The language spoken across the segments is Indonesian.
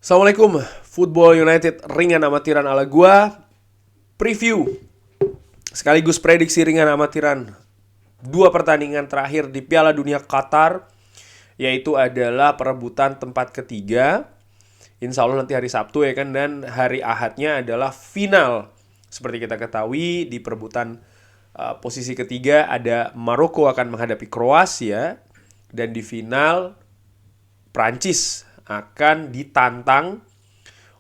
Assalamualaikum, Football United ringan amatiran ala gua. Preview sekaligus prediksi ringan amatiran dua pertandingan terakhir di Piala Dunia Qatar, yaitu adalah perebutan tempat ketiga. Insya Allah nanti hari Sabtu ya kan, dan hari Ahadnya adalah final. Seperti kita ketahui di perebutan posisi ketiga ada Maroko akan menghadapi Kroasia, dan di final Prancis akan ditantang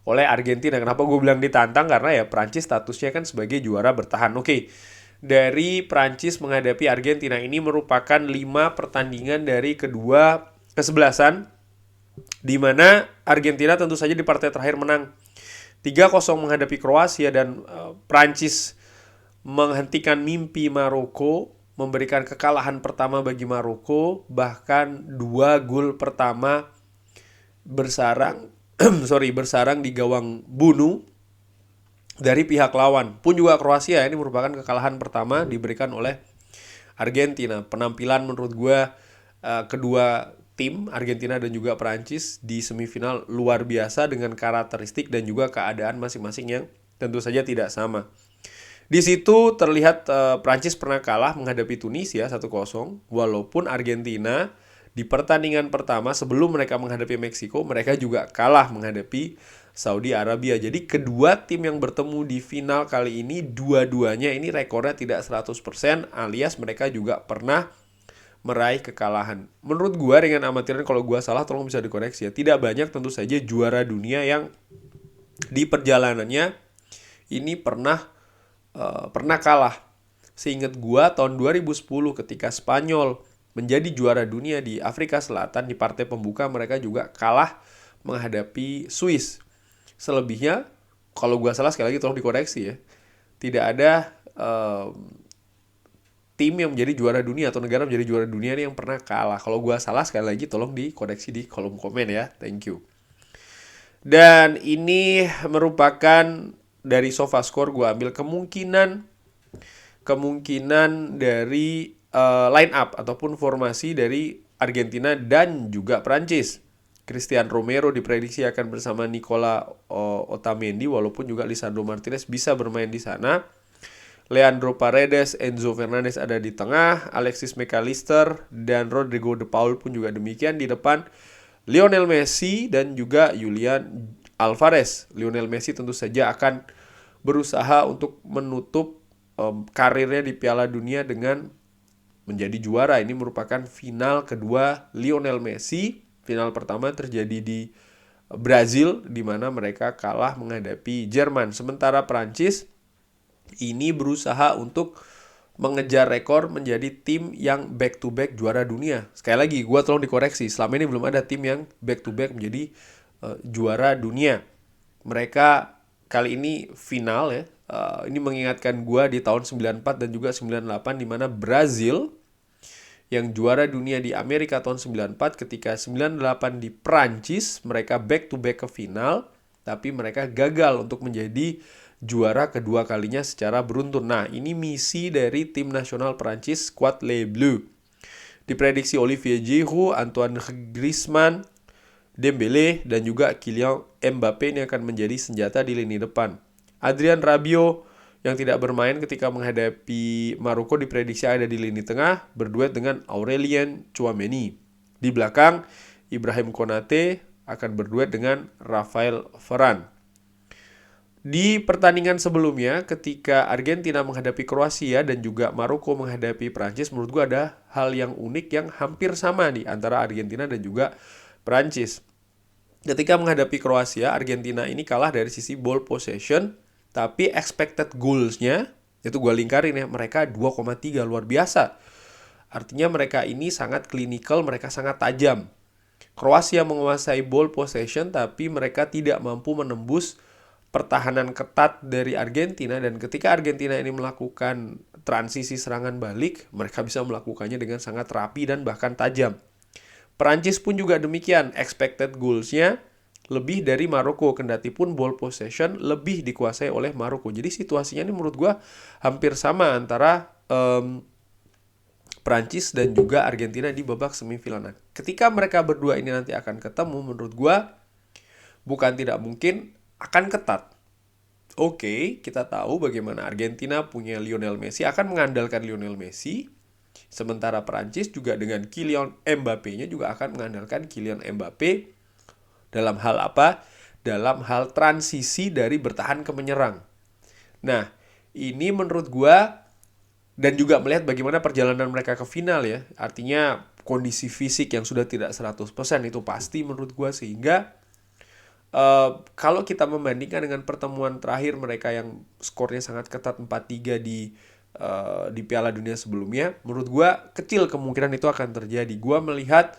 oleh Argentina. Kenapa gue bilang ditantang? Karena ya Prancis statusnya kan sebagai juara bertahan. Oke, dari Prancis menghadapi Argentina ini merupakan 5 pertandingan dari kedua kesebelasan, di mana Argentina tentu saja di partai terakhir menang 3-0 menghadapi Kroasia, dan Prancis menghentikan mimpi Maroko, memberikan kekalahan pertama bagi Maroko, bahkan 2 gol pertama bersarang bersarang di gawang bunuh dari pihak lawan. Pun juga Kroasia ini merupakan kekalahan pertama diberikan oleh Argentina. Penampilan menurut gue kedua tim Argentina dan juga Prancis di semifinal luar biasa dengan karakteristik dan juga keadaan masing-masing yang tentu saja tidak sama. Di situ terlihat Prancis pernah kalah menghadapi Tunisia 1-0, walaupun Argentina di pertandingan pertama sebelum mereka menghadapi Meksiko, mereka juga kalah menghadapi Saudi Arabia. Jadi kedua tim yang bertemu di final kali ini, dua-duanya ini rekornya tidak 100%, alias mereka juga pernah meraih kekalahan. Menurut gua ringan amatiran, kalau gua salah tolong bisa dikoreksi ya. Tidak banyak tentu saja juara dunia yang di perjalanannya ini pernah kalah. Seingat gua tahun 2010 ketika Spanyol menjadi juara dunia di Afrika Selatan, di partai pembuka mereka juga kalah menghadapi Swiss. Selebihnya, kalau gua salah sekali lagi tolong dikoreksi ya, tidak ada tim yang menjadi juara dunia atau negara menjadi juara dunia ini yang pernah kalah. Kalau gua salah sekali lagi tolong dikoreksi di kolom komen ya. Thank you. Dan ini merupakan dari SofaScore gua ambil kemungkinan dari line up ataupun formasi dari Argentina dan juga Prancis. Christian Romero diprediksi akan bersama Nicola Otamendi, walaupun juga Lisandro Martinez bisa bermain di sana. Leandro Paredes, Enzo Fernandez ada di tengah, Alexis McAllister dan Rodrigo De Paul pun juga demikian di depan. Lionel Messi dan juga Julian Alvarez. Lionel Messi tentu saja akan berusaha untuk menutup karirnya di Piala Dunia dengan menjadi juara. Ini merupakan final kedua Lionel Messi. Final pertama terjadi di Brazil, di mana mereka kalah menghadapi Jerman. Sementara Prancis ini berusaha untuk mengejar rekor menjadi tim yang back-to-back juara dunia. Sekali lagi, gue tolong dikoreksi. Selama ini belum ada tim yang back-to-back menjadi juara dunia. Mereka kali ini final ya. Ini mengingatkan gue di tahun 94 dan juga 98, di mana Brazil yang juara dunia di Amerika tahun 94, ketika 98 di Prancis, mereka back to back ke final, tapi mereka gagal untuk menjadi juara kedua kalinya secara beruntun. Nah, ini misi dari tim nasional Prancis, Squad Les Bleus. Diprediksi Olivier Giroud, Antoine Griezmann, Dembele, dan juga Kylian Mbappé ini akan menjadi senjata di lini depan. Adrien Rabiot yang tidak bermain ketika menghadapi Maroko diprediksi ada di lini tengah, berduet dengan Aurelien Tchouameni. Di belakang, Ibrahim Konate akan berduet dengan Rafael Varane. Di pertandingan sebelumnya, ketika Argentina menghadapi Kroasia dan juga Maroko menghadapi Prancis, menurut gue ada hal yang unik yang hampir sama nih antara Argentina dan juga Prancis. Ketika menghadapi Kroasia, Argentina ini kalah dari sisi ball possession, tapi expected goals-nya, itu gue lingkarin ya, mereka 2,3, luar biasa. Artinya mereka ini sangat klinikal, mereka sangat tajam. Kroasia menguasai ball possession, tapi mereka tidak mampu menembus pertahanan ketat dari Argentina. Dan ketika Argentina ini melakukan transisi serangan balik, mereka bisa melakukannya dengan sangat rapi dan bahkan tajam. Perancis pun juga demikian, expected goals-nya lebih dari Maroko, kendati pun ball possession lebih dikuasai oleh Maroko. Jadi situasinya ini menurut gue hampir sama antara Prancis dan juga Argentina di babak semifinal. Nah, ketika mereka berdua ini nanti akan ketemu, menurut gue bukan tidak mungkin akan ketat. Oke, kita tahu bagaimana Argentina punya Lionel Messi, akan mengandalkan Lionel Messi. Sementara Perancis juga dengan Kylian Mbappé-nya juga akan mengandalkan Kylian Mbappé dalam hal apa? Dalam hal transisi dari bertahan ke menyerang. Nah, ini menurut gua, dan juga melihat bagaimana perjalanan mereka ke final ya. Artinya kondisi fisik yang sudah tidak 100% itu pasti menurut gua, sehingga kalau kita membandingkan dengan pertemuan terakhir mereka yang skornya sangat ketat 4-3 di Piala Dunia sebelumnya, menurut gua kecil kemungkinan itu akan terjadi. Gua melihat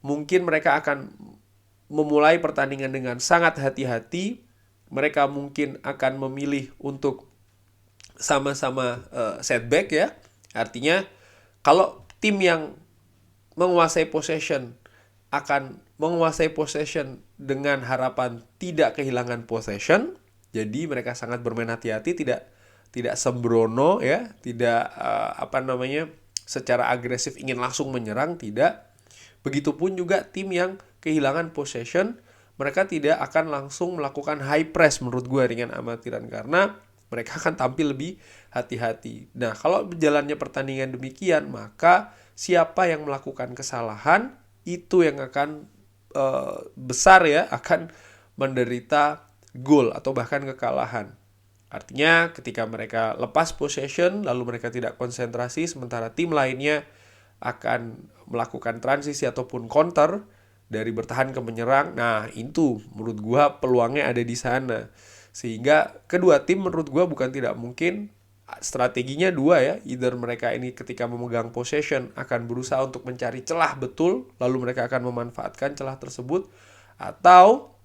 mungkin mereka akan memulai pertandingan dengan sangat hati-hati. Mereka mungkin akan memilih untuk sama-sama setback ya. Artinya kalau tim yang menguasai possession akan menguasai possession dengan harapan tidak kehilangan possession. Jadi mereka sangat bermain hati-hati, tidak sembrono ya, tidak secara agresif ingin langsung menyerang, tidak. Begitupun juga tim yang kehilangan possession, mereka tidak akan langsung melakukan high press menurut gue dengan amatiran, karena mereka akan tampil lebih hati-hati. Nah, kalau berjalannya pertandingan demikian, maka siapa yang melakukan kesalahan itu yang akan besar ya, akan menderita gol atau bahkan kekalahan. Artinya ketika mereka lepas possession lalu mereka tidak konsentrasi, sementara tim lainnya akan melakukan transisi ataupun counter dari bertahan ke menyerang. Nah, itu menurut gua peluangnya ada di sana. Sehingga kedua tim menurut gua bukan tidak mungkin, strateginya dua ya. Either mereka ini ketika memegang possession akan berusaha untuk mencari celah betul, lalu mereka akan memanfaatkan celah tersebut, atau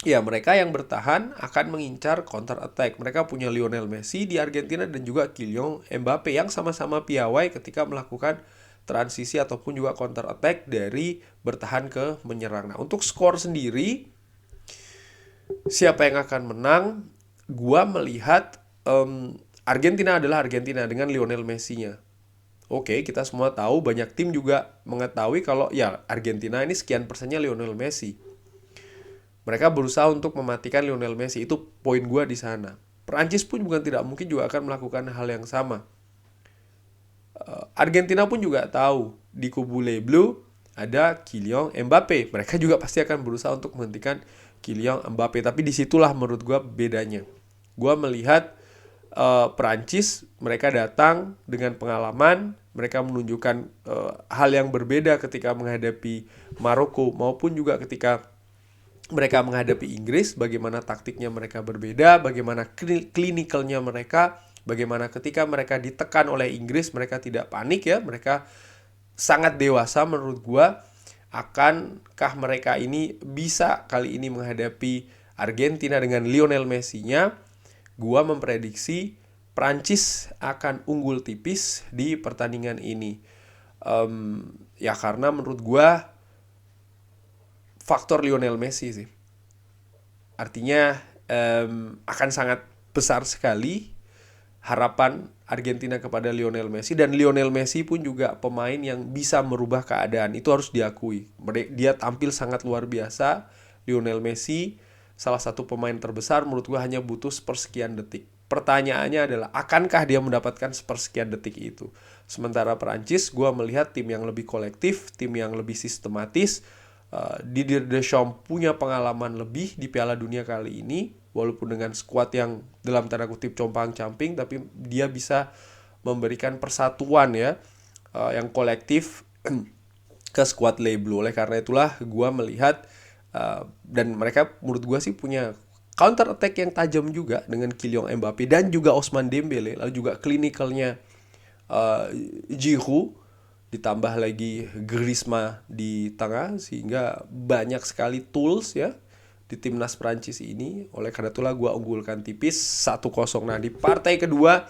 ya mereka yang bertahan akan mengincar counter attack. Mereka punya Lionel Messi di Argentina dan juga Kylian Mbappé yang sama-sama piawai ketika melakukan transisi ataupun juga counter attack dari bertahan ke menyerang. Nah, untuk skor sendiri siapa yang akan menang? Gua melihat Argentina adalah Argentina dengan Lionel Messi-nya. Oke, kita semua tahu, banyak tim juga mengetahui kalau ya Argentina ini sekian persennya Lionel Messi. Mereka berusaha untuk mematikan Lionel Messi, itu poin gue di sana. Perancis pun bukan tidak mungkin juga akan melakukan hal yang sama. Argentina pun juga tahu di kubu Les Bleus ada Kylian Mbappé. Mereka juga pasti akan berusaha untuk menghentikan Kylian Mbappé. Tapi disitulah menurut gue bedanya. Gue melihat Perancis, mereka datang dengan pengalaman, mereka menunjukkan hal yang berbeda ketika menghadapi Maroko maupun juga ketika mereka menghadapi Inggris, bagaimana taktiknya mereka berbeda, bagaimana klinikalnya mereka, bagaimana ketika mereka ditekan oleh Inggris mereka tidak panik ya, mereka sangat dewasa menurut gua. Akankah mereka ini bisa kali ini menghadapi Argentina dengan Lionel Messi-nya? Gua memprediksi Prancis akan unggul tipis di pertandingan ini. Ya karena menurut gua faktor Lionel Messi sih. Artinya akan sangat besar sekali harapan Argentina kepada Lionel Messi, dan Lionel Messi pun juga pemain yang bisa merubah keadaan, itu harus diakui. Dia tampil sangat luar biasa. Lionel Messi salah satu pemain terbesar, menurut gue hanya butuh sepersekian detik. Pertanyaannya adalah akankah dia mendapatkan sepersekian detik itu? Sementara Perancis, gue melihat tim yang lebih kolektif, tim yang lebih sistematis. Didier Deschamps punya pengalaman lebih di Piala Dunia kali ini, walaupun dengan skuad yang dalam tanda kutip compang-camping, tapi dia bisa memberikan persatuan ya, yang kolektif ke skuad Les Bleus. Oleh karena itulah gue melihat dan mereka menurut gue sih punya counter attack yang tajam juga dengan Kylian Mbappé dan juga Ousmane Dembélé, lalu juga klinikalnya Giroud, ditambah lagi Griezmann di tengah, sehingga banyak sekali tools ya di timnas Prancis ini. Oleh karena itulah gue unggulkan tipis 1-0. Nah, di partai kedua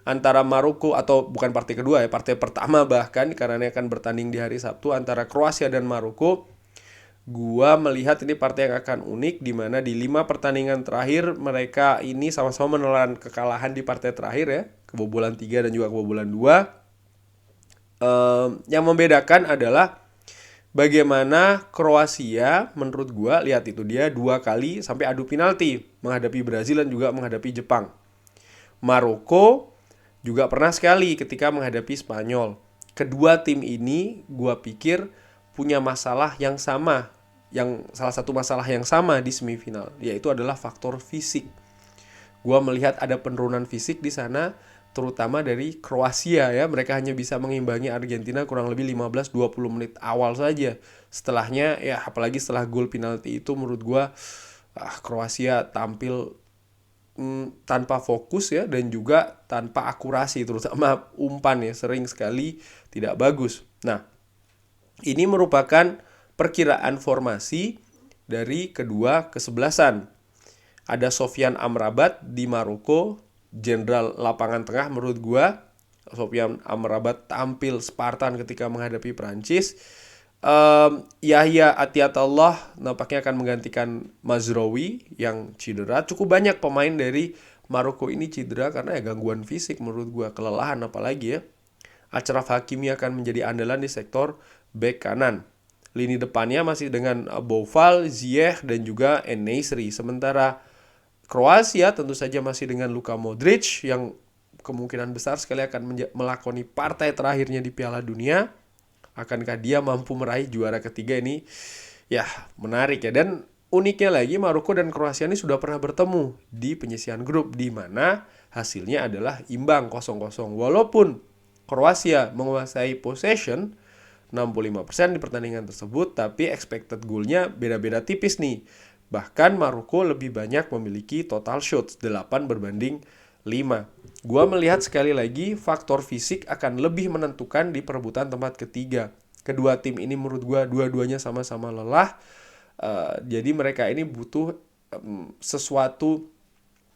antara Maroko, atau bukan partai kedua ya, partai pertama bahkan, karena ini akan bertanding di hari Sabtu, antara Kroasia dan Maroko. Gua melihat ini partai yang akan unik, di mana di 5 pertandingan terakhir mereka ini sama-sama menelan kekalahan di partai terakhir ya, kebobolan 3 dan juga kebobolan 2. Yang membedakan adalah bagaimana Kroasia menurut gua, lihat itu dia 2 kali sampai adu penalti menghadapi Brazil dan juga menghadapi Jepang. Maroko juga pernah sekali ketika menghadapi Spanyol. Kedua tim ini gua pikir punya masalah yang sama, yang salah satu masalah yang sama di semifinal, yaitu adalah faktor fisik. Gua melihat ada penurunan fisik di sana, terutama dari Kroasia ya. Mereka hanya bisa mengimbangi Argentina kurang lebih 15-20 menit awal saja. Setelahnya ya, apalagi setelah gol penalti itu, menurut gua Kroasia tampil tanpa fokus ya, dan juga tanpa akurasi, terutama umpan ya, sering sekali tidak bagus. Nah, ini merupakan perkiraan formasi dari kedua kesebelasan. Ada Sofyan Amrabat di Maroko, jenderal lapangan tengah menurut gua. Sofyan Amrabat tampil Spartan ketika menghadapi Prancis. Yahya Atiatullah nampaknya akan menggantikan Mazraoui yang cedera. Cukup banyak pemain dari Maroko ini cedera karena ya gangguan fisik menurut gua, kelelahan apalagi ya. Achraf Hakimi akan menjadi andalan di sektor bek kanan. Lini depannya masih dengan Boufal, Ziyech dan juga En-Nesyri. Sementara Kroasia tentu saja masih dengan Luka Modric yang kemungkinan besar sekali akan melakoni partai terakhirnya di Piala Dunia. Akankah dia mampu meraih juara ketiga ini? Ya, menarik ya. Dan uniknya lagi, Maroko dan Kroasia ini sudah pernah bertemu di penyisihan grup, di mana hasilnya adalah imbang 0-0. Walaupun Kroasia menguasai possession 65% di pertandingan tersebut, tapi expected goal-nya beda-beda tipis nih. Bahkan Maroko lebih banyak memiliki total shots 8-5. Gua melihat sekali lagi faktor fisik akan lebih menentukan di perebutan tempat ketiga. Kedua tim ini menurut gua dua-duanya sama-sama lelah. Jadi mereka ini butuh sesuatu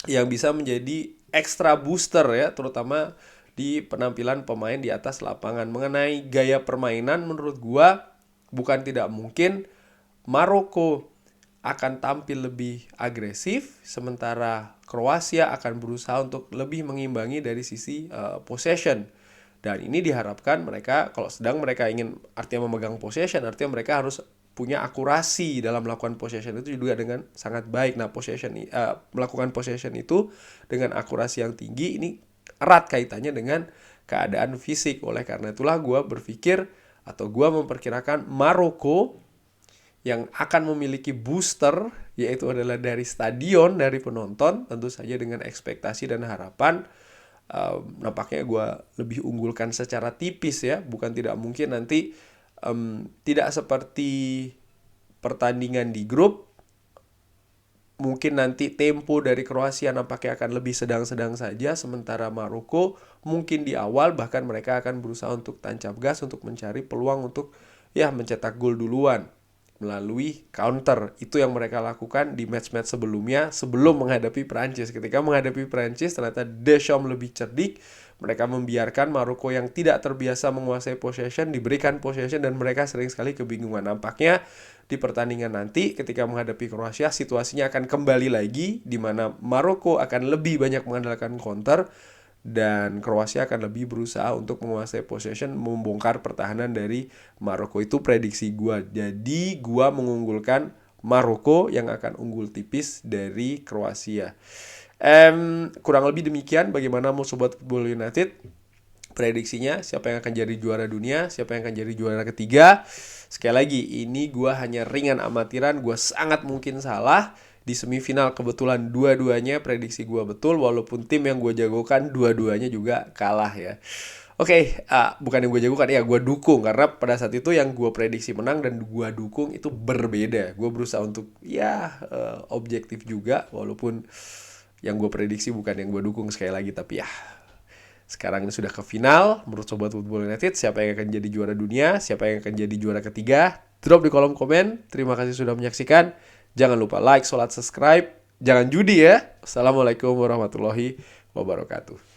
yang bisa menjadi extra booster ya, terutama di penampilan pemain di atas lapangan. Mengenai gaya permainan, menurut gua bukan tidak mungkin Maroko akan tampil lebih agresif, sementara Kroasia akan berusaha untuk lebih mengimbangi dari sisi possession. Dan ini diharapkan mereka, kalau sedang mereka ingin artinya memegang possession, artinya mereka harus punya akurasi dalam melakukan possession itu juga dengan sangat baik. Nah, melakukan possession itu dengan akurasi yang tinggi ini erat kaitannya dengan keadaan fisik. Oleh karena itulah gue berpikir atau gue memperkirakan Maroko yang akan memiliki booster, yaitu adalah dari stadion, dari penonton, tentu saja dengan ekspektasi dan harapan. Nampaknya gue lebih unggulkan secara tipis ya, bukan tidak mungkin nanti tidak seperti pertandingan di grup. Mungkin nanti tempo dari Kroasia nampaknya akan lebih sedang-sedang saja, sementara Maroko mungkin di awal bahkan mereka akan berusaha untuk tancap gas untuk mencari peluang untuk ya mencetak gol duluan melalui counter. Itu yang mereka lakukan di match-match sebelumnya sebelum menghadapi Prancis. Ketika menghadapi Prancis ternyata Deschamps lebih cerdik. Mereka membiarkan Maroko yang tidak terbiasa menguasai possession diberikan possession dan mereka sering sekali kebingungan. Nampaknya di pertandingan nanti ketika menghadapi Kroasia situasinya akan kembali lagi di mana Maroko akan lebih banyak mengandalkan counter dan Kroasia akan lebih berusaha untuk menguasai possession, membongkar pertahanan dari Maroko. Itu prediksi gue. Jadi gue mengunggulkan Maroko yang akan unggul tipis dari Kroasia. Kurang lebih demikian bagaimana mau Sobat Football United prediksinya, siapa yang akan jadi juara dunia, siapa yang akan jadi juara ketiga. Sekali lagi, ini gue hanya ringan amatiran, gue sangat mungkin salah. Di semifinal kebetulan dua-duanya prediksi gue betul, walaupun tim yang gue jagokan dua-duanya juga kalah ya. Oke, bukan yang gue jagokan, ya gue dukung. Karena pada saat itu yang gue prediksi menang dan gue dukung itu berbeda. Gue berusaha untuk objektif juga, walaupun yang gue prediksi bukan yang gue dukung sekali lagi. Tapi ya, sekarang ini sudah ke final. Menurut Sobat Football United, siapa yang akan jadi juara dunia, siapa yang akan jadi juara ketiga? Drop di kolom komen. Terima kasih sudah menyaksikan. Jangan lupa like, subscribe. Jangan judi ya. Assalamualaikum warahmatullahi wabarakatuh.